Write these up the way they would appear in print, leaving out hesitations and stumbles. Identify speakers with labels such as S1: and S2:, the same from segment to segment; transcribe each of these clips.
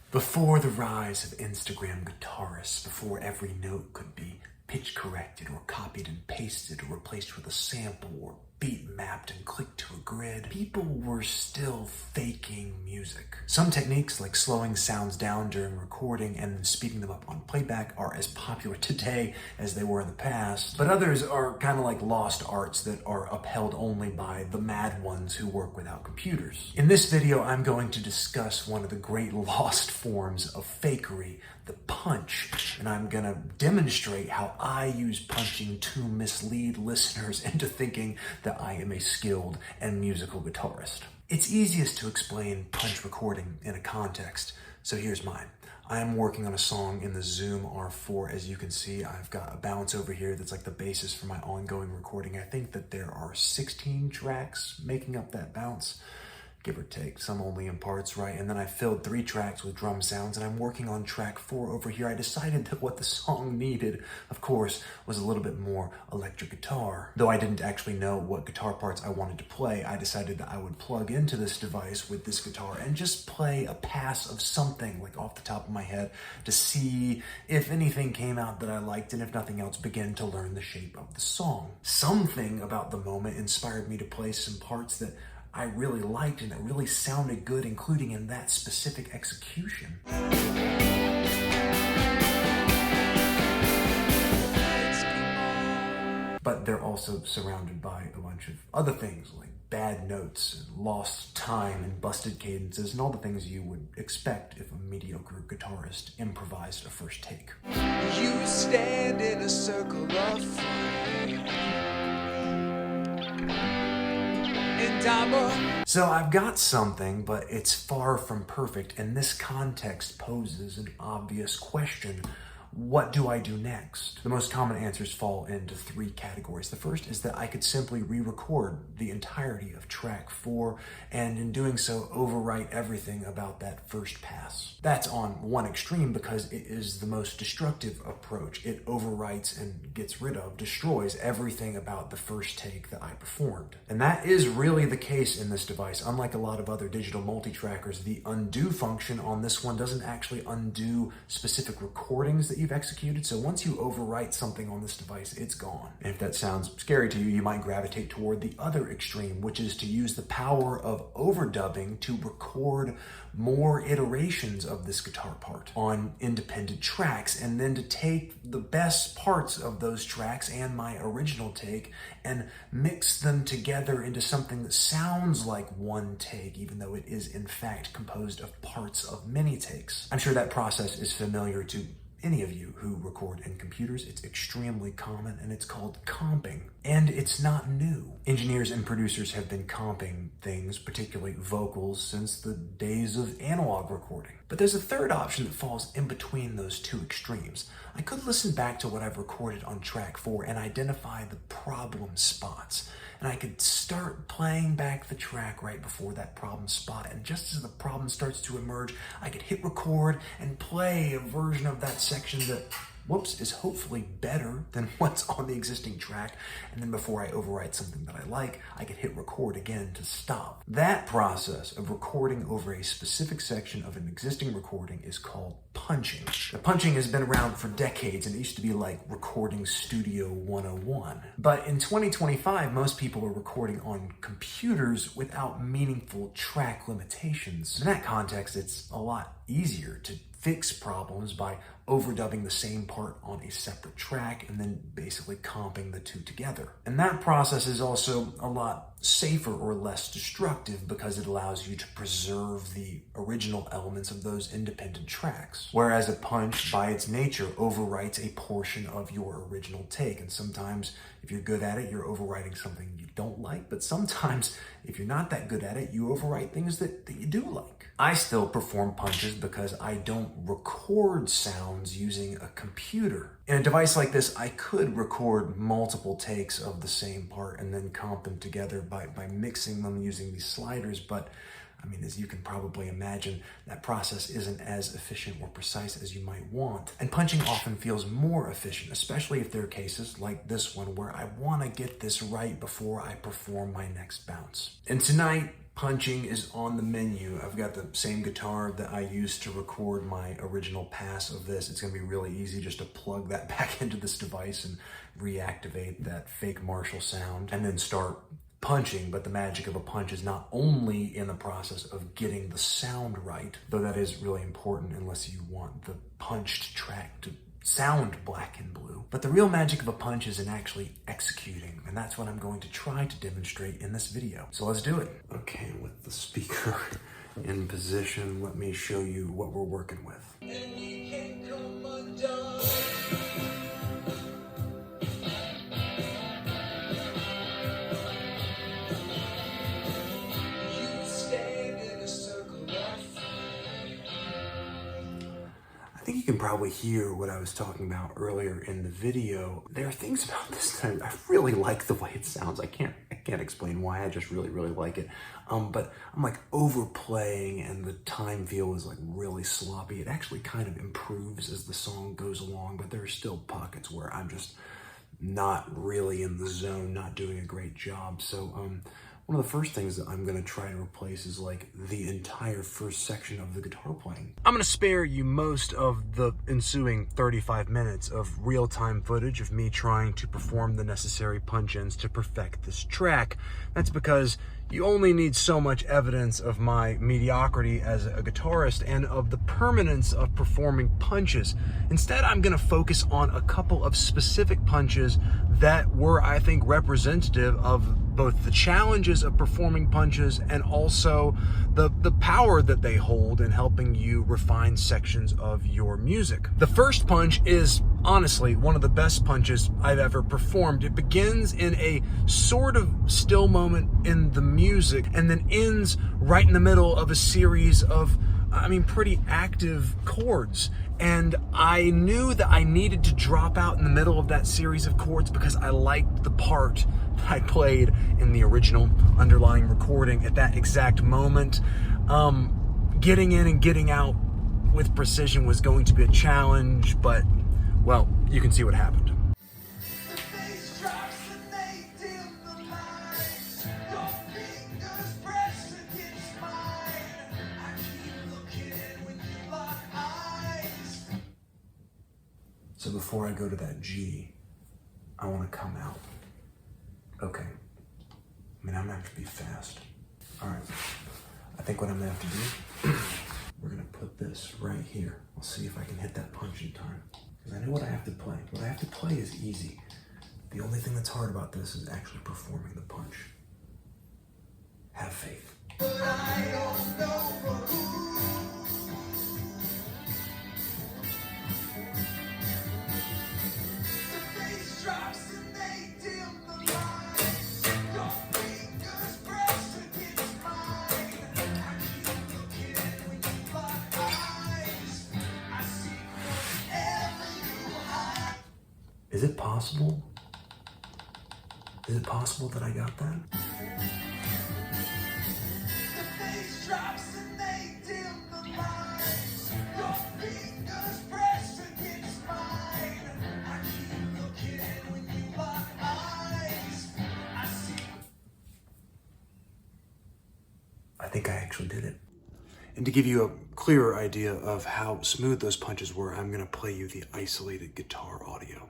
S1: Before the rise of Instagram guitarists, before every note could be pitch corrected or copied and pasted or replaced with a sample or beat mapped and clicked to a grid, people were still faking music. Some techniques like slowing sounds down during recording and then speeding them up on playback are as popular today as they were in the past, but others are kind of like lost arts that are upheld only by the mad ones who work without computers. In this video, I'm going to discuss one of the great lost forms of fakery, the punch, and I'm gonna demonstrate how I use punching to mislead listeners into thinking that I am a skilled and musical guitarist. It's easiest to explain punch recording in a context, so here's mine. I am working on a song in the Zoom R4. As you can see, I've got a bounce over here that's like the basis for my ongoing recording. I think that there are 16 tracks making up that bounce, give or take, some only in parts, right? And then I filled 3 tracks with drum sounds, and I'm working on track 4 over here. I decided that what the song needed, of course, was a little bit more electric guitar. Though I didn't actually know what guitar parts I wanted to play, I decided that I would plug into this device with this guitar and just play a pass of something, like off the top of my head, to see if anything came out that I liked, and if nothing else, begin to learn the shape of the song. Something about the moment inspired me to play some parts that I really liked and that really sounded good, including in that specific execution. But they're also surrounded by a bunch of other things like bad notes, and lost time, and busted cadences, and all the things you would expect if a mediocre guitarist improvised a first take.
S2: You stand in a circle of flame.
S1: So I've got something, but it's far from perfect, and this context poses an obvious question. What do I do next? The most common answers fall into 3 categories. The first is that I could simply re-record the entirety of track 4, and in doing so, overwrite everything about that first pass. That's on one extreme because it is the most destructive approach. It overwrites and gets rid of, destroys everything about the first take that I performed. And that is really the case in this device. Unlike a lot of other digital multi-trackers, the undo function on this one doesn't actually undo specific recordings that you've executed. So once you overwrite something on this device, it's gone. And if that sounds scary to you, you might gravitate toward the other extreme, which is to use the power of overdubbing to record more iterations of this guitar part on independent tracks, and then to take the best parts of those tracks and my original take and mix them together into something that sounds like one take, even though it is in fact composed of parts of many takes. I'm sure that process is familiar to any of you who record in computers. It's extremely common, and it's called comping. And it's not new. Engineers and producers have been comping things, particularly vocals, since the days of analog recording. But there's a third option that falls in between those 2 extremes. I could listen back to what I've recorded on track 4 and identify the problem spots. And I could start playing back the track right before that problem spot. And just as the problem starts to emerge, I could hit record and play a version of that section that, is hopefully better than what's on the existing track. And then before I overwrite something that I like, I could hit record again to stop. That process of recording over a specific section of an existing recording is called punching. The punching has been around for decades, and it used to be like recording Studio 101. But in 2025, most people are recording on computers without meaningful track limitations. In that context, it's a lot easier to fix problems by overdubbing the same part on a separate track and then basically comping the 2 together. And that process is also a lot safer or less destructive because it allows you to preserve the original elements of those independent tracks. Whereas a punch, by its nature, overwrites a portion of your original take. And sometimes, if you're good at it, you're overwriting something you don't like. But sometimes, if you're not that good at it, you overwrite things that you do like. I still perform punches because I don't record sounds using a computer. In a device like this, I could record multiple takes of the same part and then comp them together by mixing them using these sliders, but I mean, as you can probably imagine, that process isn't as efficient or precise as you might want. And punching often feels more efficient, especially if there are cases like this one where I want to get this right before I perform my next bounce. And tonight, Punching is on the menu. I've got the same guitar that I used to record my original pass of this. It's gonna be really easy just to plug that back into this device and reactivate that fake Marshall sound and then start punching. But the magic of a punch is not only in the process of getting the sound right, though that is really important unless you want the punched track to sound black and blue. But the real magic of a punch is in actually executing, and that's what I'm going to try to demonstrate in this video. So let's do it. Okay, with the speaker in position, let me show you what we're working with.
S2: And we can't come undone. You stand in a circle of fire.
S1: I think you can probably hear what I was talking about earlier in the video. There are things about this that I really like the way it sounds. I can't explain why, I just really like it. But I'm like overplaying and the time feel is like really sloppy. It actually kind of improves as the song goes along, but there are still pockets where I'm just not really in the zone, not doing a great job. So one of the first things that I'm gonna try to replace is like the entire first section of the guitar playing. I'm gonna spare you most of the ensuing 35 minutes of real-time footage of me trying to perform the necessary punch-ins to perfect this track. That's because you only need so much evidence of my mediocrity as a guitarist and of the permanence of performing punches. Instead, I'm gonna focus on a couple of specific punches that were, I think, representative of both the challenges of performing punches and also the power that they hold in helping you refine sections of your music. The first punch is honestly one of the best punches I've ever performed. It begins in a sort of still moment in the music and then ends right in the middle of a series of, pretty active chords. And I knew that I needed to drop out in the middle of that series of chords because I liked the part that I played in the original underlying recording at that exact moment. Getting in and getting out with precision was going to be a challenge, but, well, you can see what happened. So before I go to that G, I want to come out. Okay. I'm gonna have to be fast. All right. I think what I'm gonna have to do, we're gonna put this right here. I'll see if I can hit that punch in time. Because I know what I have to play. What I have to play is easy. The only thing that's hard about this is actually performing the punch. Have faith.
S2: I don't know who.
S1: Is it possible? Is it possible that I got that? I think I actually did it. And to give you a clearer idea of how smooth those punches were, I'm gonna play you the isolated guitar audio.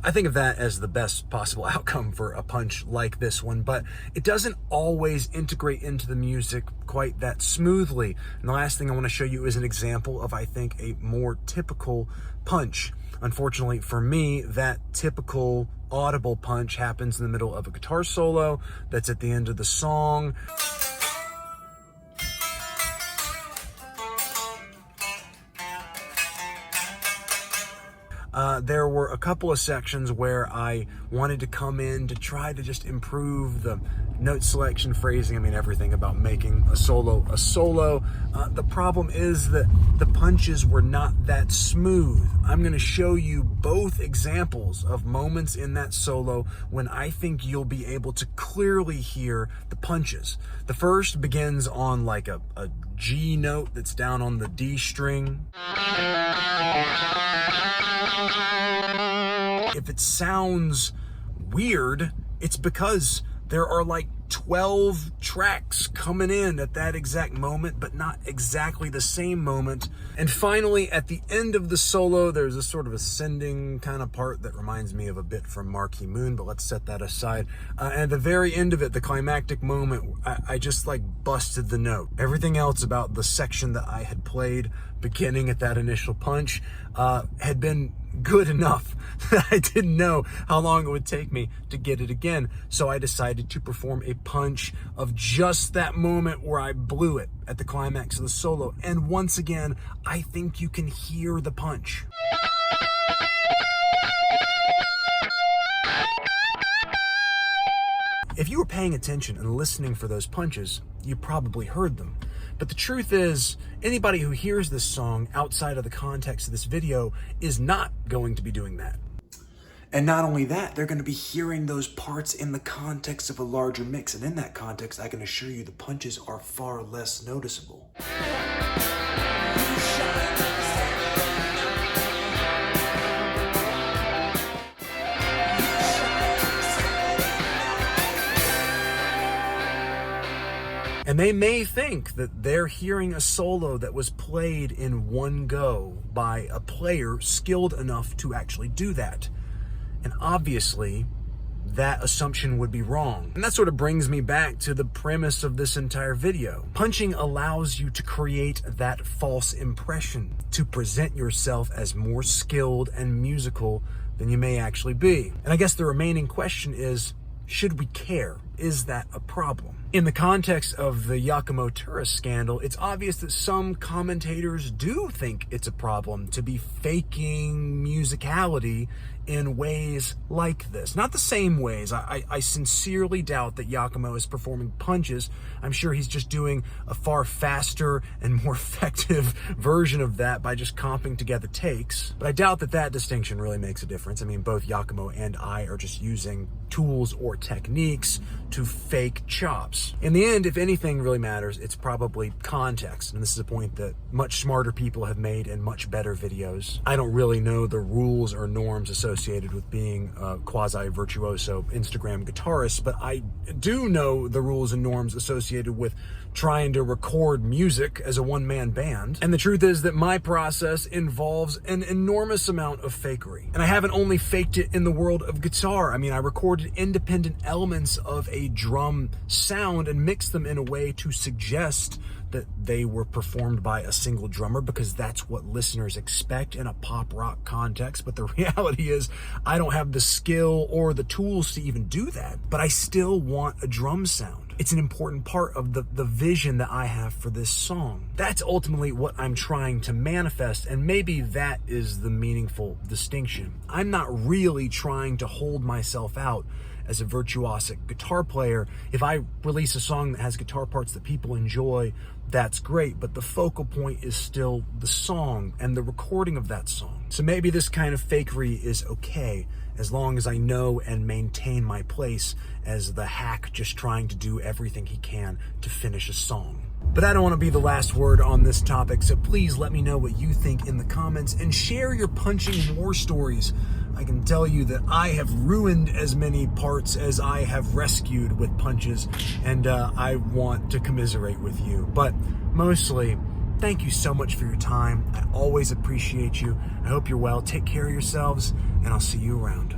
S1: I think of that as the best possible outcome for a punch like this one, but it doesn't always integrate into the music quite that smoothly. And the last thing I want to show you is an example of, I think, a more typical punch. Unfortunately for me, that typical audible punch happens in the middle of a guitar solo that's at the end of the song. There were a couple of sections where I wanted to come in to try to just improve the note selection, phrasing, I mean everything about making a solo a solo. The problem is that the punches were not that smooth. I'm going to show you both examples of moments in that solo when I think you'll be able to clearly hear the punches. The first begins on like a G note that's down on the D string. If it sounds weird, it's because there are like 12 tracks coming in at that exact moment, but not exactly the same moment. And finally, at the end of the solo, there's a sort of ascending kind of part that reminds me of a bit from Marquee Moon, but let's set that aside. And at the very end of it, the climactic moment, I just like busted the note. Everything else about the section that I had played beginning at that initial punch had been good enough that I didn't know how long it would take me to get it again. So I decided to perform a punch of just that moment where I blew it at the climax of the solo. And once again, I think you can hear the punch. If you were paying attention and listening for those punches, you probably heard them. But the truth is, anybody who hears this song outside of the context of this video is not going to be doing that. And not only that, they're going to be hearing those parts in the context of a larger mix. And in that context, I can assure you the punches are far less noticeable. And they may think that they're hearing a solo that was played in one go by a player skilled enough to actually do that. And obviously, that assumption would be wrong. And that sort of brings me back to the premise of this entire video. Punching allows you to create that false impression, to present yourself as more skilled and musical than you may actually be. And I guess the remaining question is, should we care? Is that a problem? In the context of the Yakumo tourist scandal, it's obvious that some commentators do think it's a problem to be faking musicality in ways like this. Not the same ways. I sincerely doubt that Yakumo is performing punches. I'm sure he's just doing a far faster and more effective version of that by just comping together takes. But I doubt that that distinction really makes a difference. I mean, both Yakumo and I are just using tools or techniques to fake chops. In the end, if anything really matters, it's probably context. And this is a point that much smarter people have made in much better videos. I don't really know the rules or norms associated with being a quasi-virtuoso Instagram guitarist, but I do know the rules and norms associated with trying to record music as a one-man band. And the truth is that my process involves an enormous amount of fakery. And I haven't only faked it in the world of guitar. I mean, I recorded independent elements of a drum sound and mixed them in a way to suggest that they were performed by a single drummer, because that's what listeners expect in a pop rock context. But the reality is I don't have the skill or the tools to even do that, but I still want a drum sound. It's an important part of the vision that I have for this song. That's ultimately what I'm trying to manifest, and maybe that is the meaningful distinction. I'm not really trying to hold myself out as a virtuosic guitar player. If I release a song that has guitar parts that people enjoy, that's great, but the focal point is still the song and the recording of that song. So maybe this kind of fakery is okay, as long as I know and maintain my place as the hack just trying to do everything he can to finish a song. But I don't want to be the last word on this topic, so please let me know what you think in the comments and share your punching war stories. I can tell you that I have ruined as many parts as I have rescued with punches, and I want to commiserate with you. But mostly, thank you so much for your time. I always appreciate you. I hope you're well. Take care of yourselves, and I'll see you around.